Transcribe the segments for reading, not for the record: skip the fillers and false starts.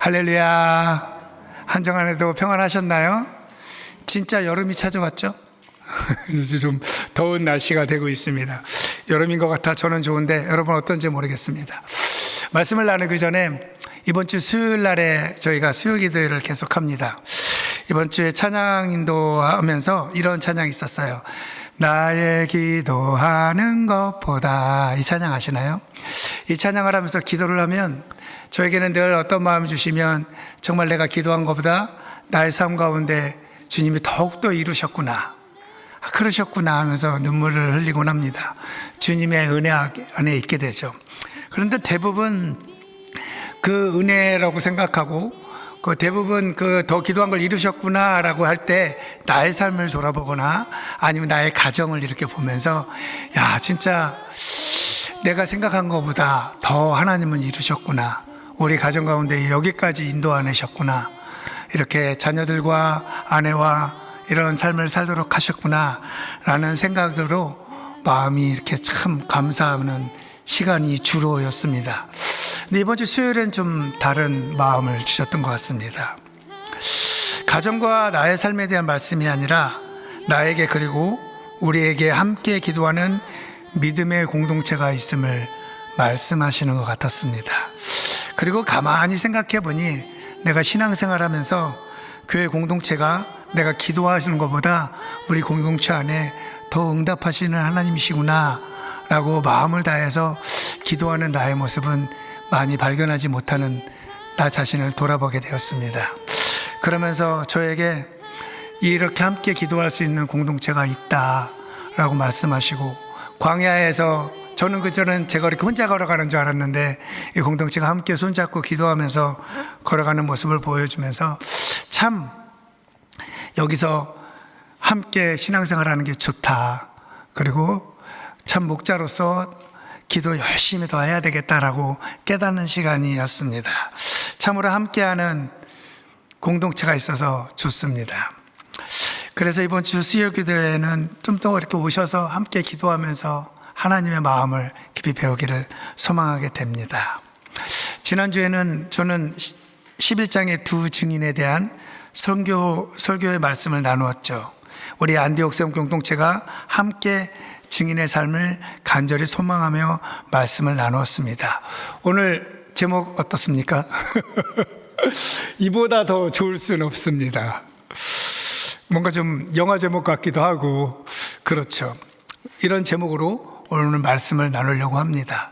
할렐루야. 한 주간에도 평안하셨나요? 진짜 여름이 찾아왔죠? 요즘 좀 더운 날씨가 되고 있습니다. 여름인 것 같아 저는 좋은데 여러분 어떤지 모르겠습니다. 말씀을 나누기 전에 이번 주 수요일 날에 저희가 수요 기도회를 계속합니다. 이번 주에 찬양 인도하면서 이런 찬양이 있었어요. 나의 기도하는 것보다, 이 찬양 아시나요? 이 찬양을 하면서 기도를 하면 저에게는 늘 어떤 마음을 주시면 정말 내가 기도한 것보다 나의 삶 가운데 주님이 더욱더 이루셨구나, 그러셨구나 하면서 눈물을 흘리곤 합니다. 주님의 은혜 안에 있게 되죠. 그런데 대부분 그 은혜라고 생각하고 그 대부분 그 더 기도한 걸 이루셨구나라고 할 때 나의 삶을 돌아보거나 아니면 나의 가정을 이렇게 보면서 야, 진짜 내가 생각한 것보다 더 하나님은 이루셨구나, 우리 가정 가운데 여기까지 인도하셨구나, 이렇게 자녀들과 아내와 이런 삶을 살도록 하셨구나 라는 생각으로 마음이 이렇게 참 감사하는 시간이 주로였습니다. 근데 이번 주 수요일엔 좀 다른 마음을 주셨던 것 같습니다. 가정과 나의 삶에 대한 말씀이 아니라 나에게 그리고 우리에게 함께 기도하는 믿음의 공동체가 있음을 말씀하시는 것 같았습니다. 그리고 가만히 생각해 보니 내가 신앙생활하면서 교회 공동체가 내가 기도하시는 것보다 우리 공동체 안에 더 응답하시는 하나님이시구나 라고 마음을 다해서 기도하는 나의 모습은 많이 발견하지 못하는 나 자신을 돌아보게 되었습니다. 그러면서 저에게 이렇게 함께 기도할 수 있는 공동체가 있다라고 말씀하시고, 광야에서 저는 그전엔 제가 이렇게 혼자 걸어가는 줄 알았는데 이 공동체가 함께 손잡고 기도하면서 걸어가는 모습을 보여주면서 참 여기서 함께 신앙생활하는 게 좋다, 그리고 참 목자로서 기도 열심히 더 해야 되겠다라고 깨닫는 시간이었습니다. 참으로 함께하는 공동체가 있어서 좋습니다. 그래서 이번 주 수요 기도회는 좀 더 이렇게 오셔서 함께 기도하면서 하나님의 마음을 깊이 배우기를 소망하게 됩니다. 지난주에는 저는 11장의 두 증인에 대한 설교의 말씀을 나누었죠. 우리 안디옥 세움 공동체가 함께 증인의 삶을 간절히 소망하며 말씀을 나누었습니다. 오늘 제목 어떻습니까? 이보다 더 좋을 수는 없습니다. 뭔가 좀 영화 제목 같기도 하고 그렇죠. 이런 제목으로 오늘 말씀을 나누려고 합니다.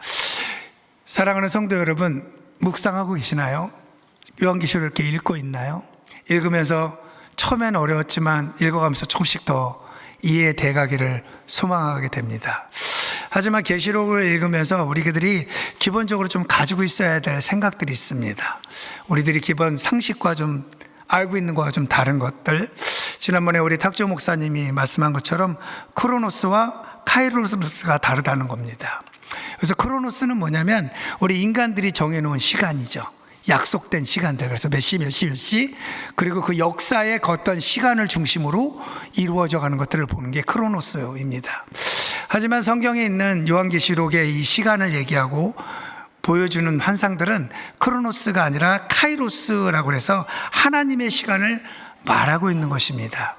사랑하는 성도 여러분, 묵상하고 계시나요? 요한계시록 이렇게 읽고 있나요? 읽으면서 처음엔 어려웠지만 읽어가면서 조금씩 더 이해돼 가기를 소망하게 됩니다. 하지만 계시록을 읽으면서 우리들이 기본적으로 좀 가지고 있어야 될 생각들이 있습니다. 우리들이 기본 상식과 좀 알고 있는 거와 좀 다른 것들, 지난번에 우리 탁조 목사님이 말씀한 것처럼 크로노스와 카이로스가 다르다는 겁니다. 그래서 크로노스는 뭐냐면 우리 인간들이 정해놓은 시간이죠. 약속된 시간들, 그래서 몇 시, 그리고 그 역사의 어떤 시간을 중심으로 이루어져 가는 것들을 보는 게 크로노스입니다. 하지만 성경에 있는 요한계시록의 이 시간을 얘기하고 보여주는 환상들은 크로노스가 아니라 카이로스라고 해서 하나님의 시간을 말하고 있는 것입니다.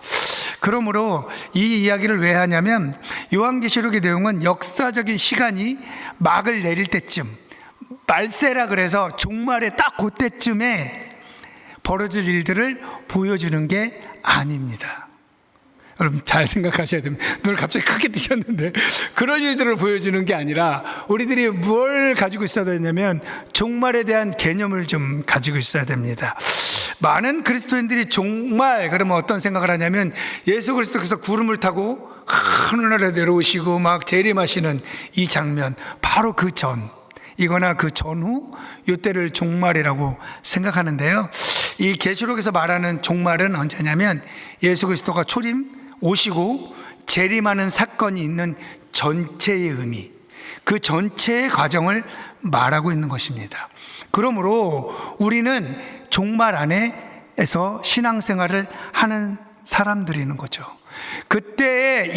그러므로 이 이야기를 왜 하냐면 요한계시록의 내용은 역사적인 시간이 막을 내릴 때쯤, 말세라 그래서 종말의 딱 그때쯤에 벌어질 일들을 보여주는 게 아닙니다. 여러분 잘 생각하셔야 됩니다. 눈을 갑자기 크게 뜨셨는데 그런 일들을 보여주는 게 아니라 우리들이 뭘 가지고 있어야 되냐면 종말에 대한 개념을 좀 가지고 있어야 됩니다. 많은 그리스도인들이 종말 그러면 어떤 생각을 하냐면 예수 그리스도께서 구름을 타고 하늘나라에 내려오시고 막 재림하시는 이 장면, 바로 그 전 이거나 그 전후 이때를 종말이라고 생각하는데요. 이 계시록에서 말하는 종말은 언제냐면 예수 그리스도가 초림 오시고 재림하는 사건이 있는 전체의 의미, 그 전체의 과정을 말하고 있는 것입니다. 그러므로 우리는 종말 안에서 신앙생활을 하는 사람들이는 거죠. 그때에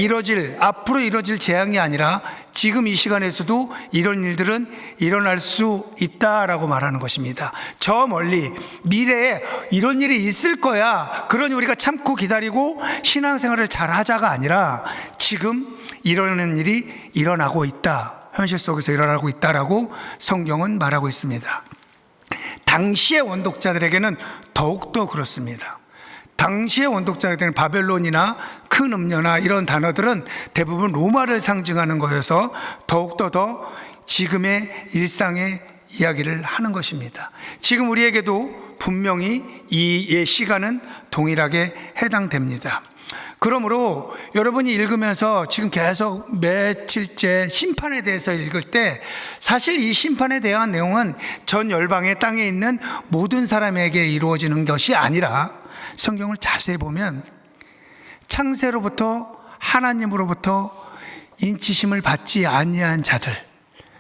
앞으로 이뤄질 재앙이 아니라 지금 이 시간에서도 이런 일들은 일어날 수 있다라고 말하는 것입니다. 저 멀리 미래에 이런 일이 있을 거야, 그러니 우리가 참고 기다리고 신앙생활을 잘 하자가 아니라 지금 이러는 일이 일어나고 있다, 현실 속에서 일어나고 있다라고 성경은 말하고 있습니다. 당시의 원독자들에게는 더욱더 그렇습니다. 당시의 원독자들은 바벨론이나 큰 음녀나 이런 단어들은 대부분 로마를 상징하는 거여서 더욱더 더 지금의 일상의 이야기를 하는 것입니다. 지금 우리에게도 분명히 이 시간은 동일하게 해당됩니다. 그러므로 여러분이 읽으면서 지금 계속 며칠째 심판에 대해서 읽을 때 사실 이 심판에 대한 내용은 전 열방의 땅에 있는 모든 사람에게 이루어지는 것이 아니라 성경을 자세히 보면 창세로부터 하나님으로부터 인치심을 받지 아니한 자들,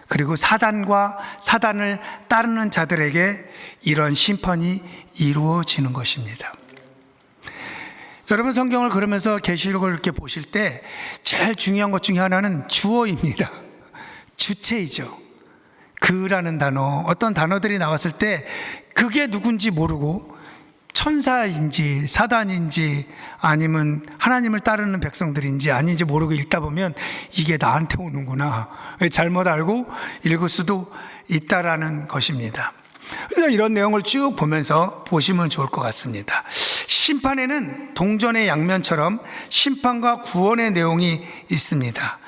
그리고 사단과 사단을 따르는 자들에게 이런 심판이 이루어지는 것입니다. 여러분, 성경을 그러면서 계시록을 이렇게 보실 때 제일 중요한 것 중에 하나는 주어입니다. 주체이죠. 그라는 단어, 어떤 단어들이 나왔을 때 그게 누군지 모르고 천사인지 사단인지 아니면 하나님을 따르는 백성들인지 아닌지 모르고 읽다 보면 이게 나한테 오는구나, 잘못 알고 읽을 수도 있다라는 것입니다. 그래서 이런 내용을 쭉 보면서 보시면 좋을 것 같습니다. 심판에는 동전의 양면처럼 심판과 구원의 내용이 있습니다.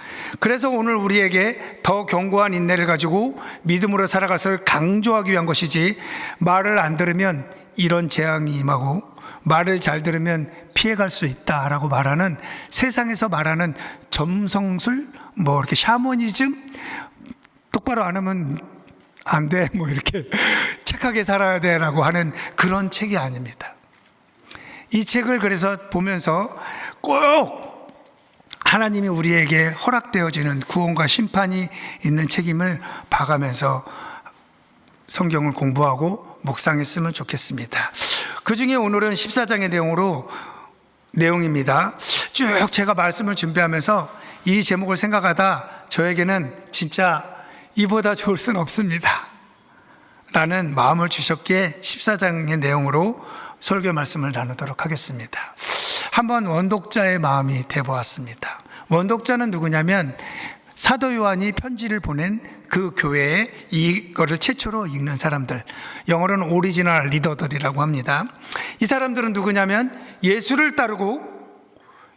그래서 오늘 우리에게 더 견고한 인내를 가지고 믿음으로 살아갈 것을 강조하기 위한 것이지, 말을 안 들으면 이런 재앙이 임하고 말을 잘 들으면 피해갈 수 있다라고 말하는, 세상에서 말하는 점성술, 이렇게 샤머니즘, 똑바로 안 하면 안 돼, 이렇게 착하게 살아야 돼라고 하는 그런 책이 아닙니다. 이 책을 그래서 보면서 꼭 하나님이 우리에게 허락되어지는 구원과 심판이 있는 책임을 봐가면서 성경을 공부하고 묵상했으면 좋겠습니다. 그 중에 오늘은 14장의 내용입니다. 쭉 제가 말씀을 준비하면서 이 제목을 생각하다 저에게는 진짜 이보다 좋을 수는 없습니다 라는 마음을 주셨기에 14장의 내용으로 설교 말씀을 나누도록 하겠습니다. 한번 원독자의 마음이 돼보았습니다. 원독자는 누구냐면 사도 요한이 편지를 보낸 그 교회에 이거를 최초로 읽는 사람들, 영어로는 오리지널 리더들이라고 합니다. 이 사람들은 누구냐면 예수를 따르고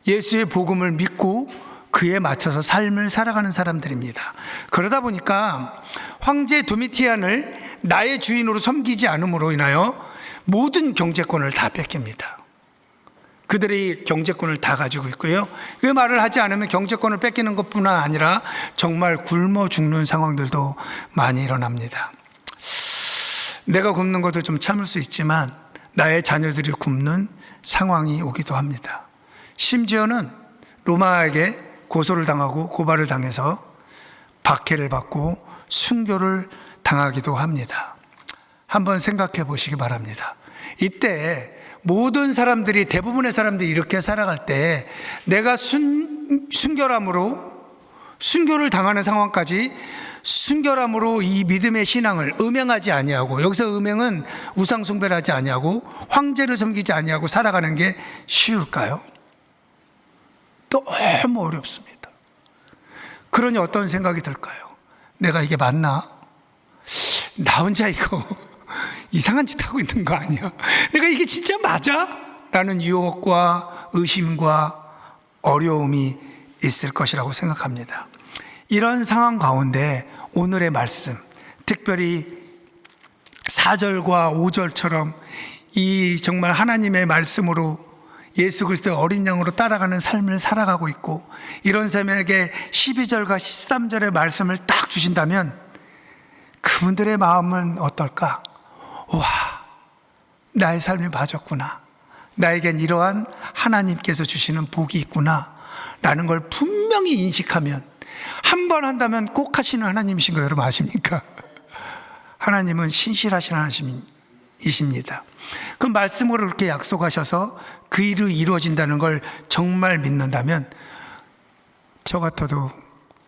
예수의 복음을 믿고 그에 맞춰서 삶을 살아가는 사람들입니다. 그러다 보니까 황제 도미티안을 나의 주인으로 섬기지 않음으로 인하여 모든 경제권을 다 뺏깁니다. 그들이 경제권을 다 가지고 있고요, 그 말을 하지 않으면 경제권을 뺏기는 것뿐 아니라 정말 굶어 죽는 상황들도 많이 일어납니다. 내가 굶는 것도 좀 참을 수 있지만 나의 자녀들이 굶는 상황이 오기도 합니다. 심지어는 로마에게 고소를 당하고 고발을 당해서 박해를 받고 순교를 당하기도 합니다. 한번 생각해 보시기 바랍니다. 이때 모든 사람들이, 대부분의 사람들이 이렇게 살아갈 때 내가 순결함으로 순교를 당하는 상황까지 순결함으로 이 믿음의 신앙을 음행하지 아니하고, 여기서 음행은 우상 숭배를 하지 아니하고 황제를 섬기지 아니하고 살아가는 게 쉬울까요? 너무 어렵습니다. 그러니 어떤 생각이 들까요? 내가 이게 맞나? 나 혼자 이거 이상한 짓 하고 있는 거 아니야? 내가 이게 진짜 맞아? 라는 유혹과 의심과 어려움이 있을 것이라고 생각합니다. 이런 상황 가운데 오늘의 말씀, 특별히 4절과 5절처럼 이 정말 하나님의 말씀으로 예수 그리스도의 어린 양으로 따라가는 삶을 살아가고 있고, 이런 사람에게 12절과 13절의 말씀을 딱 주신다면 그분들의 마음은 어떨까? 와, 나의 삶이 맞았구나, 나에겐 이러한 하나님께서 주시는 복이 있구나 라는 걸 분명히 인식하면, 한 번 한다면 꼭 하시는 하나님이신 거 여러분 아십니까? 하나님은 신실하신 하나님이십니다. 그 말씀으로 그렇게 약속하셔서 그 일이 이루어진다는 걸 정말 믿는다면 저 같아도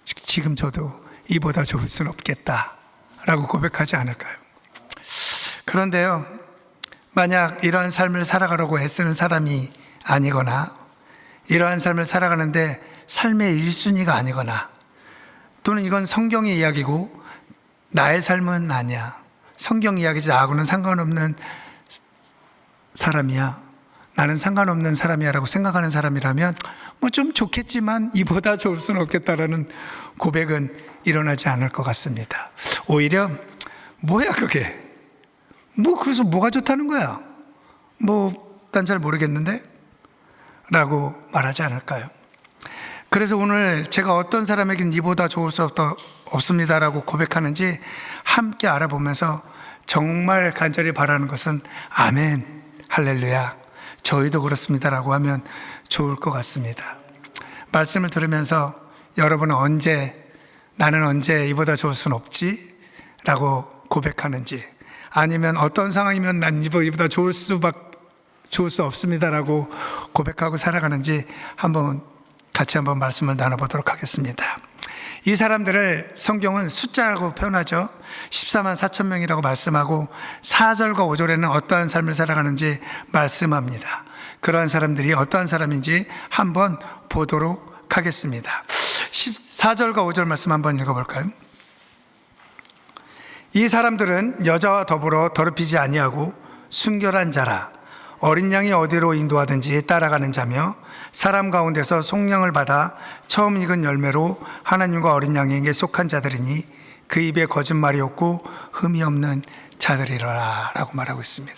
지금 저도 이보다 좋을 수는 없겠다라고 고백하지 않을까요? 그런데요, 만약 이러한 삶을 살아가려고 애쓰는 사람이 아니거나 이러한 삶을 살아가는데 삶의 1순위가 아니거나 또는 이건 성경의 이야기고 나의 삶은 아니야, 성경 이야기지 나하고는 상관없는 사람이야, 나는 상관없는 사람이야 라고 생각하는 사람이라면 뭐 좀 좋겠지만 이보다 좋을 수는 없겠다라는 고백은 일어나지 않을 것 같습니다. 오히려 뭐야 그게, 그래서 뭐가 좋다는 거야, 난 잘 모르겠는데 라고 말하지 않을까요? 그래서 오늘 제가 어떤 사람에겐 이보다 좋을 수 없습니다라고 고백하는지 함께 알아보면서 정말 간절히 바라는 것은 아멘, 할렐루야, 저희도 그렇습니다라고 하면 좋을 것 같습니다. 말씀을 들으면서 여러분은 나는 언제 이보다 좋을 수는 없지? 라고 고백하는지, 아니면 어떤 상황이면 난 이보다 좋을 수 없습니다라고 고백하고 살아가는지 같이 한번 말씀을 나눠보도록 하겠습니다. 이 사람들을 성경은 숫자라고 표현하죠. 14만 4천 명이라고 말씀하고 4절과 5절에는 어떠한 삶을 살아가는지 말씀합니다. 그러한 사람들이 어떠한 사람인지 한번 보도록 하겠습니다. 4절과 5절 말씀 한번 읽어볼까요? 이 사람들은 여자와 더불어 더럽히지 아니하고 순결한 자라, 어린 양이 어디로 인도하든지 따라가는 자며 사람 가운데서 속량을 받아 처음 익은 열매로 하나님과 어린 양에게 속한 자들이니 그 입에 거짓말이 없고 흠이 없는 자들이라 라고 말하고 있습니다.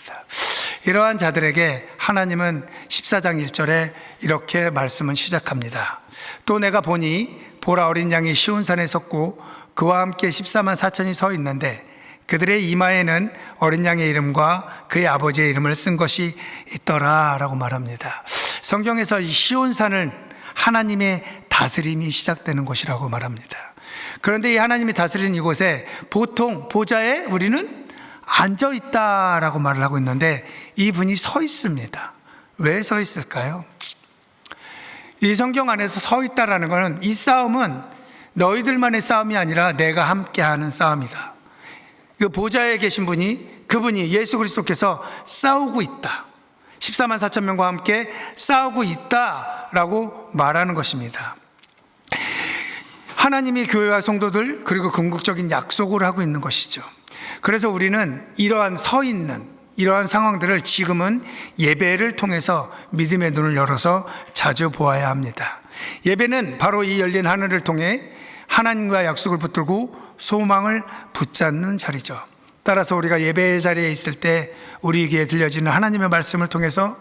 이러한 자들에게 하나님은 14장 1절에 이렇게 말씀은 시작합니다. 또 내가 보니 보라, 어린 양이 시온 산에 섰고 그와 함께 14만 4천이 서 있는데 그들의 이마에는 어린 양의 이름과 그의 아버지의 이름을 쓴 것이 있더라 라고 말합니다. 성경에서 이 시온산은 하나님의 다스림이 시작되는 곳이라고 말합니다. 그런데 이 하나님이 다스리는 이곳에 보통 보좌에 우리는 앉아있다라고 말을 하고 있는데 이분이 서 있습니다. 왜 서 있을까요? 이 성경 안에서 서 있다라는 것은 이 싸움은 너희들만의 싸움이 아니라 내가 함께하는 싸움이다. 그 보좌에 계신 그분이 예수 그리스도께서 싸우고 있다, 14만 4천 명과 함께 싸우고 있다라고 말하는 것입니다. 하나님이 교회와 성도들 그리고 궁극적인 약속을 하고 있는 것이죠. 그래서 우리는 이러한 이러한 상황들을 지금은 예배를 통해서 믿음의 눈을 열어서 자주 보아야 합니다. 예배는 바로 이 열린 하늘을 통해 하나님과 약속을 붙들고 소망을 붙잡는 자리죠. 따라서 우리가 예배의 자리에 있을 때 우리에게 들려지는 하나님의 말씀을 통해서,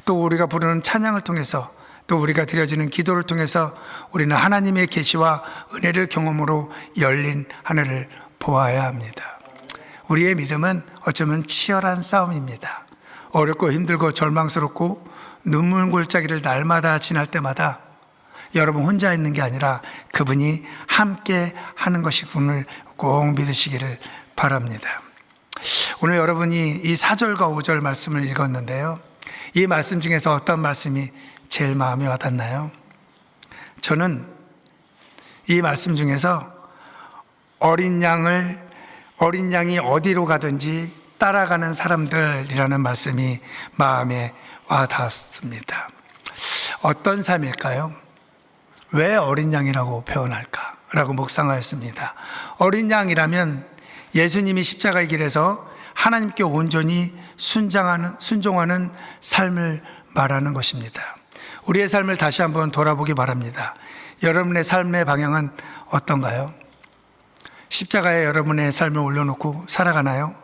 또 우리가 부르는 찬양을 통해서, 또 우리가 드려지는 기도를 통해서 우리는 하나님의 계시와 은혜를 경험으로 열린 하늘을 보아야 합니다. 우리의 믿음은 어쩌면 치열한 싸움입니다. 어렵고 힘들고 절망스럽고 눈물 골짜기를 날마다 지날 때마다 여러분 혼자 있는 게 아니라 그분이 함께 하는 것이군을 꼭 믿으시기를 바랍니다. 오늘 여러분이 이 4절과 5절 말씀을 읽었는데요, 이 말씀 중에서 어떤 말씀이 제일 마음에 와닿나요? 저는 이 말씀 중에서 어린 양이 어디로 가든지 따라가는 사람들이라는 말씀이 마음에 와닿습니다. 어떤 삶일까요? 왜 어린 양이라고 표현할까? 라고 묵상하였습니다. 어린 양이라면 예수님이 십자가의 길에서 하나님께 온전히 순종하는 삶을 말하는 것입니다. 우리의 삶을 다시 한번 돌아보기 바랍니다. 여러분의 삶의 방향은 어떤가요? 십자가에 여러분의 삶을 올려놓고 살아가나요?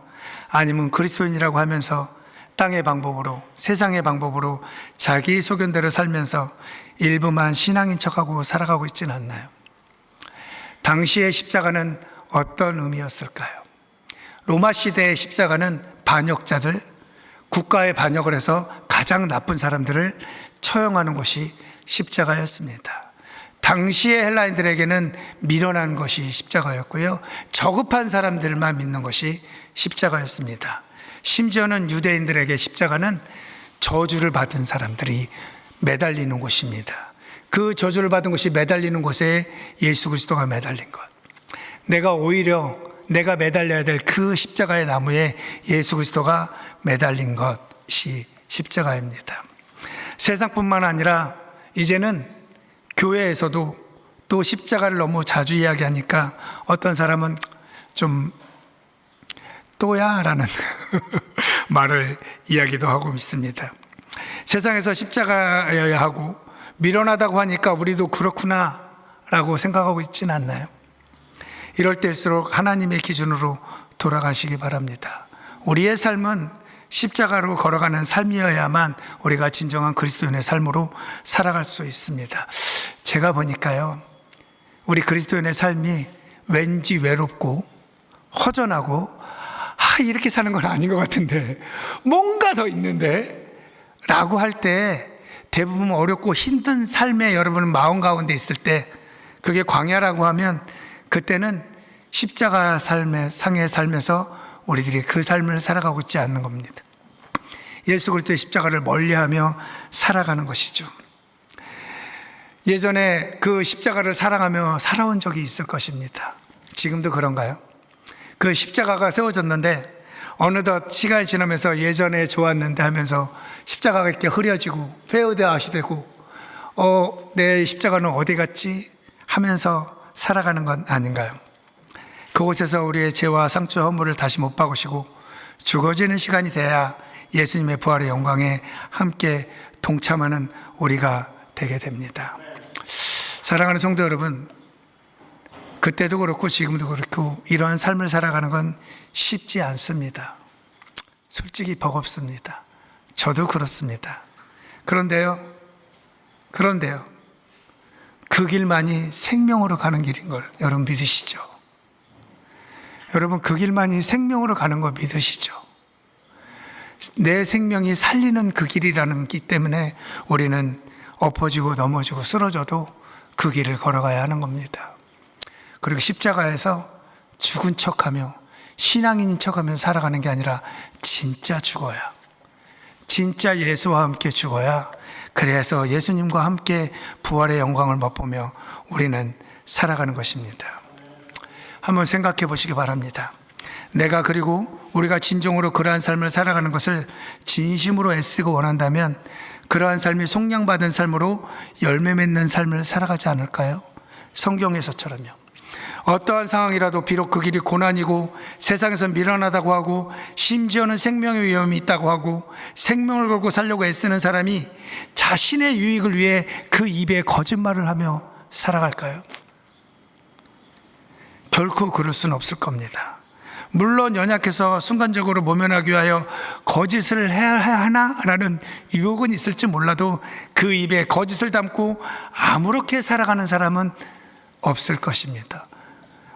아니면 그리스도인이라고 하면서 땅의 방법으로, 세상의 방법으로 자기 소견대로 살면서 일부만 신앙인 척하고 살아가고 있지는 않나요? 당시의 십자가는 어떤 의미였을까요? 로마 시대의 십자가는 반역자들, 국가의 반역을 해서 가장 나쁜 사람들을 처형하는 것이 십자가였습니다. 당시의 헬라인들에게는 미련한 것이 십자가였고요, 저급한 사람들만 믿는 것이 십자가였습니다. 심지어는 유대인들에게 십자가는 저주를 받은 사람들이 매달리는 곳입니다. 그 저주를 받은 곳이 매달리는 곳에 예수 그리스도가 매달린 것. 내가 매달려야 될 그 십자가의 나무에 예수 그리스도가 매달린 것이 십자가입니다. 세상뿐만 아니라 이제는 교회에서도 또 십자가를 너무 자주 이야기하니까 어떤 사람은 좀 또야 라는 말을 이야기도 하고 있습니다. 세상에서 십자가여야 하고 미련하다고 하니까 우리도 그렇구나 라고 생각하고 있지는 않나요? 이럴 때일수록 하나님의 기준으로 돌아가시기 바랍니다. 우리의 삶은 십자가로 걸어가는 삶이어야만 우리가 진정한 그리스도인의 삶으로 살아갈 수 있습니다. 제가 보니까요, 우리 그리스도인의 삶이 왠지 외롭고 허전하고 이렇게 사는 건 아닌 것 같은데 뭔가 더 있는데 라고 할 때 대부분 어렵고 힘든 삶에 여러분은 마음 가운데 있을 때 그게 광야라고 하면 그때는 십자가 상의 삶에서 우리들이 그 삶을 살아가고 있지 않는 겁니다. 예수 그리스도의 십자가를 멀리하며 살아가는 것이죠. 예전에 그 십자가를 사랑하며 살아온 적이 있을 것입니다. 지금도 그런가요? 그 십자가가 세워졌는데 어느덧 시간이 지나면서 예전에 좋았는데 하면서 십자가가 이렇게 흐려지고 페어드아웃이 되고 내 십자가는 어디 갔지? 하면서 살아가는 건 아닌가요? 그곳에서 우리의 죄와 상처와 허물을 다시 못 박으시고 죽어지는 시간이 돼야 예수님의 부활의 영광에 함께 동참하는 우리가 되게 됩니다. 사랑하는 성도 여러분, 그때도 그렇고 지금도 그렇고 이러한 삶을 살아가는 건 쉽지 않습니다. 솔직히 버겁습니다. 저도 그렇습니다. 그런데요, 그 길만이 생명으로 가는 길인 걸 여러분 믿으시죠? 여러분, 그 길만이 생명으로 가는 거 믿으시죠? 내 생명이 살리는 그 길이라는 길 때문에 우리는 엎어지고 넘어지고 쓰러져도 그 길을 걸어가야 하는 겁니다. 그리고 십자가에서 죽은 척하며 신앙인인 척하며 살아가는 게 아니라 진짜 죽어야, 진짜 예수와 함께 죽어야, 그래서 예수님과 함께 부활의 영광을 맛보며 우리는 살아가는 것입니다. 한번 생각해 보시기 바랍니다. 내가 그리고 우리가 진정으로 그러한 삶을 살아가는 것을 진심으로 애쓰고 원한다면 그러한 삶이 속량받은 삶으로 열매 맺는 삶을 살아가지 않을까요? 성경에서처럼요. 어떠한 상황이라도 비록 그 길이 고난이고 세상에서 미련하다고 하고 심지어는 생명의 위험이 있다고 하고 생명을 걸고 살려고 애쓰는 사람이 자신의 유익을 위해 그 입에 거짓말을 하며 살아갈까요? 결코 그럴 수는 없을 겁니다. 물론 연약해서 순간적으로 모면하기 위하여 거짓을 해야 하나라는 유혹은 있을지 몰라도 그 입에 거짓을 담고 아무렇게 살아가는 사람은 없을 것입니다.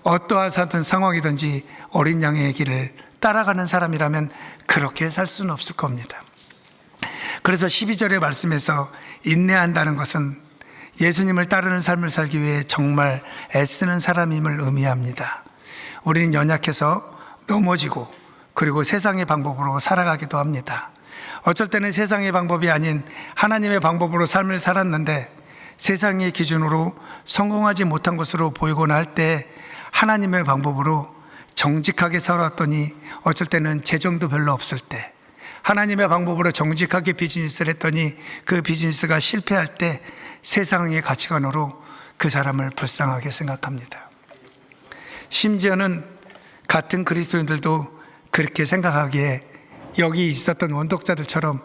어떠한 상황이든지 어린 양의 길을 따라가는 사람이라면 그렇게 살 수는 없을 겁니다. 그래서 12절의 말씀에서 인내한다는 것은 예수님을 따르는 삶을 살기 위해 정말 애쓰는 사람임을 의미합니다. 우리는 연약해서 넘어지고 그리고 세상의 방법으로 살아가기도 합니다. 어쩔 때는 세상의 방법이 아닌 하나님의 방법으로 삶을 살았는데 세상의 기준으로 성공하지 못한 것으로 보이거나 할 때 하나님의 방법으로 정직하게 살았더니 어쩔 때는 재정도 별로 없을 때 하나님의 방법으로 정직하게 비즈니스를 했더니 그 비즈니스가 실패할 때 세상의 가치관으로 그 사람을 불쌍하게 생각합니다. 심지어는 같은 그리스도인들도 그렇게 생각하기에 여기 있었던 원독자들처럼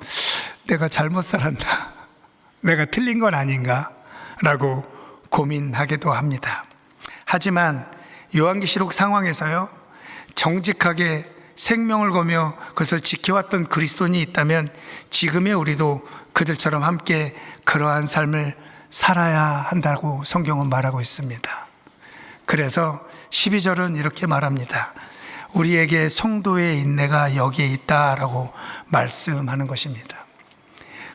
내가 잘못 살았나? 내가 틀린 건 아닌가? 라고 고민하기도 합니다. 하지만 요한계시록 상황에서요, 정직하게 생명을 거며 그것을 지켜왔던 그리스도인이 있다면 지금의 우리도 그들처럼 함께 그러한 삶을 살아야 한다고 성경은 말하고 있습니다. 그래서 12절은 이렇게 말합니다. 우리에게 성도의 인내가 여기에 있다라고 말씀하는 것입니다.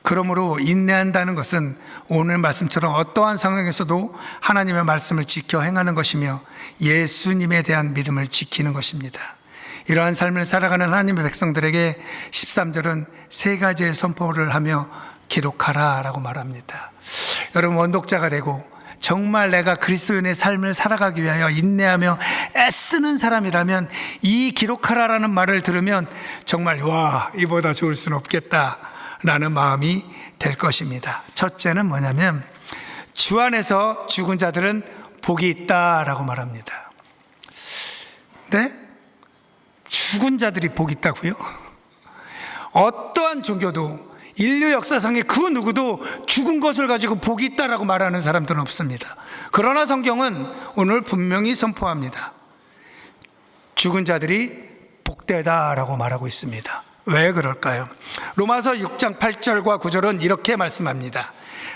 그러므로 인내한다는 것은 오늘 말씀처럼 어떠한 상황에서도 하나님의 말씀을 지켜 행하는 것이며 예수님에 대한 믿음을 지키는 것입니다. 이러한 삶을 살아가는 하나님의 백성들에게 13절은 세 가지의 선포를 하며 기록하라 라고 말합니다. 여러분, 원독자가 되고 정말 내가 그리스도인의 삶을 살아가기 위하여 인내하며 애쓰는 사람이라면 이 기록하라라는 말을 들으면 정말 와, 이보다 좋을 수는 없겠다 라는 마음이 될 것입니다. 첫째는 뭐냐면 주 안에서 죽은 자들은 복이 있다라고 말합니다. 네? 죽은 자들이 복이 있다고요? 어떠한 종교도 인류 역사상에 그 누구도 죽은 것을 가지고 복이 있다라고 말하는 사람들은 없습니다. 그러나 성경은 오늘 분명히 선포합니다. 죽은 자들이 복되다라고 말하고 있습니다. 왜 그럴까요? 로마서 6장 8절과 9절은 이렇게 말씀합니다.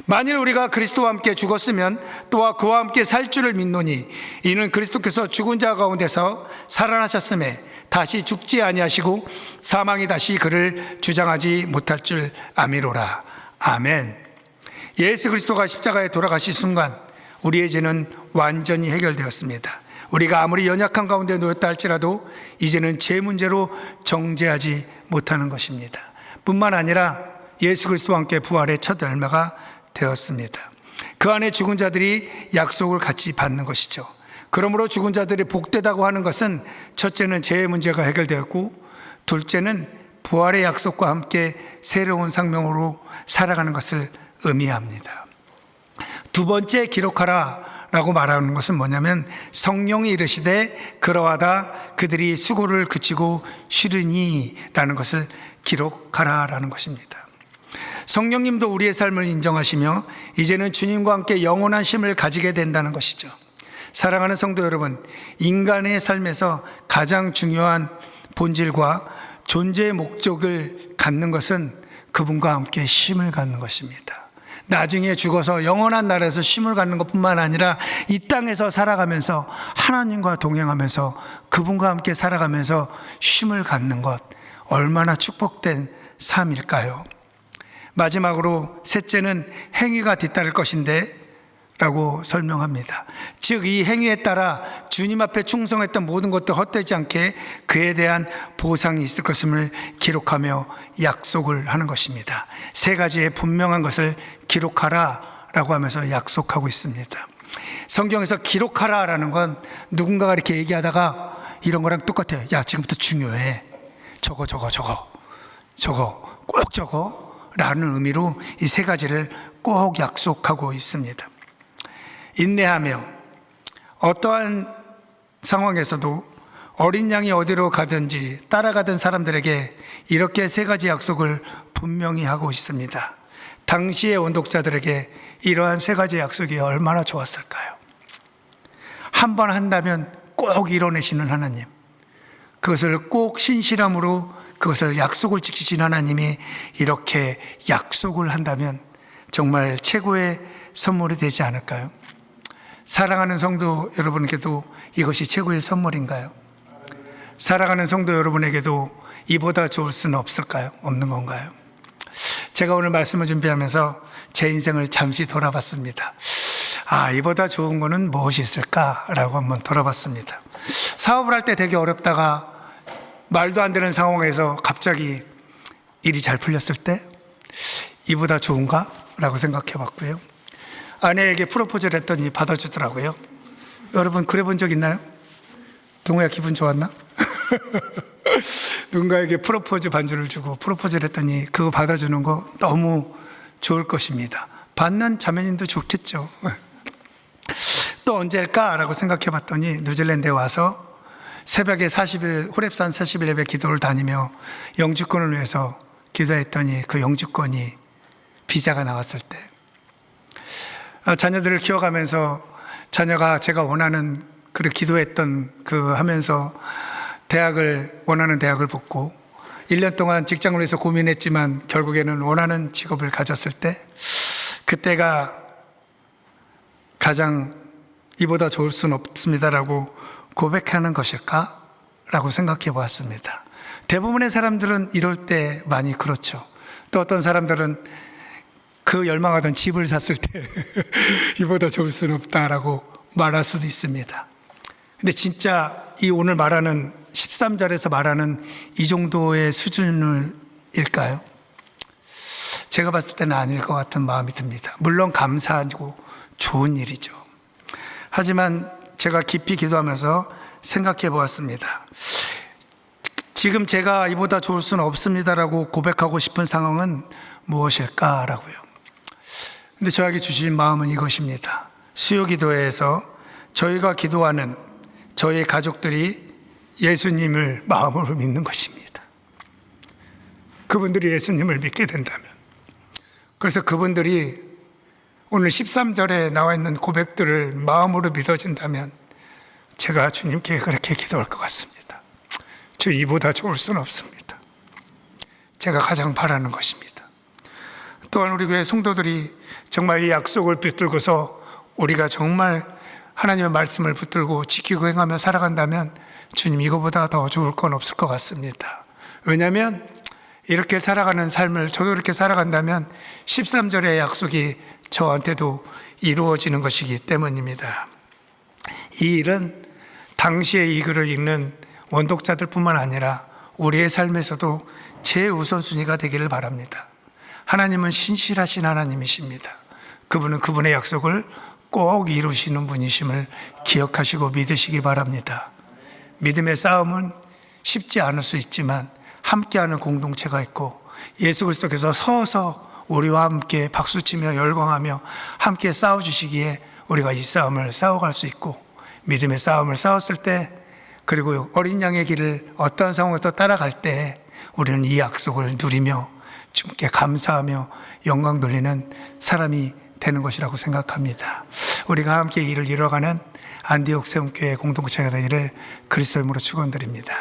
만일 우리가 그리스도와 함께 죽었으면 또한 그와 함께 살 줄을 믿노니 이는 그리스도께서 죽은 자 가운데서 살아나셨음에 다시 죽지 아니하시고 사망이 다시 그를 주장하지 못할 줄 아미로라. 아멘. 예수 그리스도가 십자가에 돌아가신 순간 우리의 죄는 완전히 해결되었습니다. 우리가 아무리 연약한 가운데 놓였다 할지라도 이제는 죄 문제로 정죄하지 못하는 것입니다. 뿐만 아니라 예수 그리스도와 함께 부활의 첫 열매가 되었습니다. 그 안에 죽은 자들이 약속을 같이 받는 것이죠. 그러므로 죽은 자들이 복되다고 하는 것은 첫째는 죄의 문제가 해결되었고, 둘째는 부활의 약속과 함께 새로운 생명으로 살아가는 것을 의미합니다. 두 번째 기록하라 라고 말하는 것은 뭐냐면 성령이 이르시되 그러하다 그들이 수고를 그치고 쉬르니 라는 것을 기록하라 라는 것입니다. 성령님도 우리의 삶을 인정하시며 이제는 주님과 함께 영원한 쉼을 가지게 된다는 것이죠. 사랑하는 성도 여러분, 인간의 삶에서 가장 중요한 본질과 존재의 목적을 갖는 것은 그분과 함께 쉼을 갖는 것입니다. 나중에 죽어서 영원한 나라에서 쉼을 갖는 것뿐만 아니라 이 땅에서 살아가면서 하나님과 동행하면서 그분과 함께 살아가면서 쉼을 갖는 것, 얼마나 축복된 삶일까요? 마지막으로 셋째는 행위가 뒤따를 것인데 라고 설명합니다. 즉 이 행위에 따라 주님 앞에 충성했던 모든 것도 헛되지 않게 그에 대한 보상이 있을 것임을 기록하며 약속을 하는 것입니다. 세 가지의 분명한 것을 기록하라 라고 하면서 약속하고 있습니다. 성경에서 기록하라라는 건 누군가가 이렇게 얘기하다가 이런 거랑 똑같아요. 야, 지금부터 중요해. 저거 꼭 저거 라는 의미로 이 세 가지를 꼭 약속하고 있습니다. 인내하며 어떠한 상황에서도 어린 양이 어디로 가든지 따라가던 사람들에게 이렇게 세 가지 약속을 분명히 하고 있습니다. 당시의 원독자들에게 이러한 세 가지 약속이 얼마나 좋았을까요? 한 번 한다면 꼭 이뤄내시는 하나님, 그것을 꼭 신실함으로 그것을 약속을 지키신 하나님이 이렇게 약속을 한다면 정말 최고의 선물이 되지 않을까요? 사랑하는 성도 여러분에게도 이것이 최고의 선물인가요? 사랑하는 성도 여러분에게도 이보다 좋을 수는 없을까요? 없는 건가요? 제가 오늘 말씀을 준비하면서 제 인생을 잠시 돌아봤습니다. 이보다 좋은 거는 무엇이 있을까라고 한번 돌아봤습니다. 사업을 할 때 되게 어렵다가 말도 안 되는 상황에서 갑자기 일이 잘 풀렸을 때 이보다 좋은가? 라고 생각해 봤고요. 아내에게 프로포즈를 했더니 받아주더라고요. 여러분 그래 본 적 있나요? 동호야 기분 좋았나? 누군가에게 프로포즈 반주를 주고 프로포즈를 했더니 그거 받아주는 거 너무 좋을 것입니다. 받는 자매님도 좋겠죠. 또 언제일까라고 생각해 봤더니 뉴질랜드에 와서 새벽에 40일 호렙산 40일 예배 기도를 다니며 영주권을 위해서 기도했더니 그 영주권이 비자가 나왔을 때 자녀들을 키워가면서 자녀가 제가 원하는 그 기도했던 그 하면서 원하는 대학을 붙고 1년 동안 직장을 위해서 고민했지만 결국에는 원하는 직업을 가졌을 때 그때가 가장 이보다 좋을 수는 없습니다라고 고백하는 것일까? 라고 생각해 보았습니다. 대부분의 사람들은 이럴 때 많이 그렇죠. 또 어떤 사람들은 그 열망하던 집을 샀을 때 이보다 좋을 수는 없다라고 말할 수도 있습니다. 근데 진짜 이 오늘 말하는 13절에서 말하는 이 정도의 수준일까요? 제가 봤을 때는 아닐 것 같은 마음이 듭니다. 물론 감사하고 좋은 일이죠. 하지만 제가 깊이 기도하면서 생각해 보았습니다. 지금 제가 이보다 좋을 수는 없습니다라고 고백하고 싶은 상황은 무엇일까라고요. 근데 저에게 주신 마음은 이것입니다. 수요기도회에서 저희가 기도하는 저희 가족들이 예수님을 마음으로 믿는 것입니다. 그분들이 예수님을 믿게 된다면, 그래서 그분들이 오늘 13절에 나와 있는 고백들을 마음으로 믿어진다면 제가 주님께 그렇게 기도할 것 같습니다. 주, 이보다 좋을 수는 없습니다. 제가 가장 바라는 것입니다. 또한 우리 교회 성도들이 정말 이 약속을 붙들고서 우리가 정말 하나님의 말씀을 붙들고 지키고 행하며 살아간다면 주님, 이거보다 더 좋을 건 없을 것 같습니다. 왜냐하면 이렇게 살아가는 삶을 저도 이렇게 살아간다면 13절의 약속이 저한테도 이루어지는 것이기 때문입니다. 이 일은 당시의 이 글을 읽는 원독자들 뿐만 아니라 우리의 삶에서도 최우선순위가 되기를 바랍니다. 하나님은 신실하신 하나님이십니다. 그분은 그분의 약속을 꼭 이루시는 분이심을 기억하시고 믿으시기 바랍니다. 믿음의 싸움은 쉽지 않을 수 있지만 함께하는 공동체가 있고 예수 그리스도께서 서서 우리와 함께 박수치며 열광하며 함께 싸워주시기에 우리가 이 싸움을 싸워갈 수 있고, 믿음의 싸움을 싸웠을 때, 그리고 어린 양의 길을 어떠한 상황에서 따라갈 때 우리는 이 약속을 누리며 주님께 감사하며 영광 돌리는 사람이 되는 것이라고 생각합니다. 우리가 함께 이를 이뤄가는 안디옥 세움교회 공동체가 되기를 그리스도 이름으로 축원드립니다.